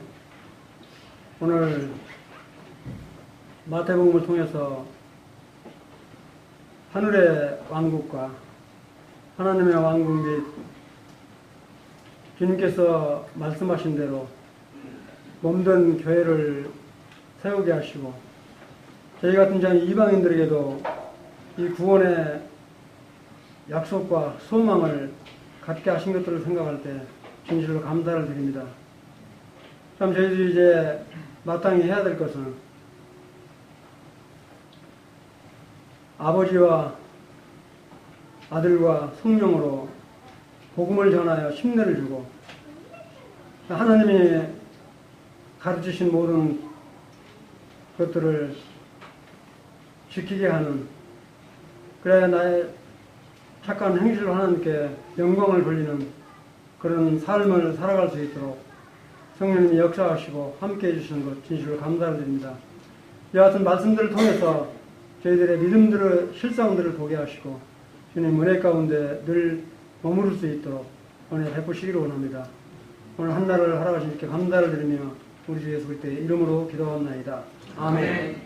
오늘 마태복음을 통해서 하늘의 왕국과 하나님의 왕국 및 주님께서 말씀하신 대로 몸된 교회를 세우게 하시고 저희 같은 이방인들에게도 이 구원의 약속과 소망을 갖게 하신 것들을 생각할 때 진실로 감사를 드립니다. 참 저희들이 이제 마땅히 해야 될 것은 아버지와 아들과 성령으로 복음을 전하여 심례를 주고 하나님이 가르치신 모든 것들을 지키게 하는, 그래야 나의 착한 행실로 하나님께 영광을 돌리는 그런 삶을 살아갈 수 있도록 성령님이 역사하시고 함께 해주시는 것 진실로 감사를 드립니다. 이와 같은 말씀들을 통해서 저희들의 믿음들의 실상들을 보게 하시고 주님 은혜 가운데 늘 머무를 수 있도록 은혜 베푸시기를 원합니다. 오늘 한날을 허락하신 이렇게 감사를 드리며 우리 주 예수 그리스도의 이름으로 기도하옵나이다. 아멘.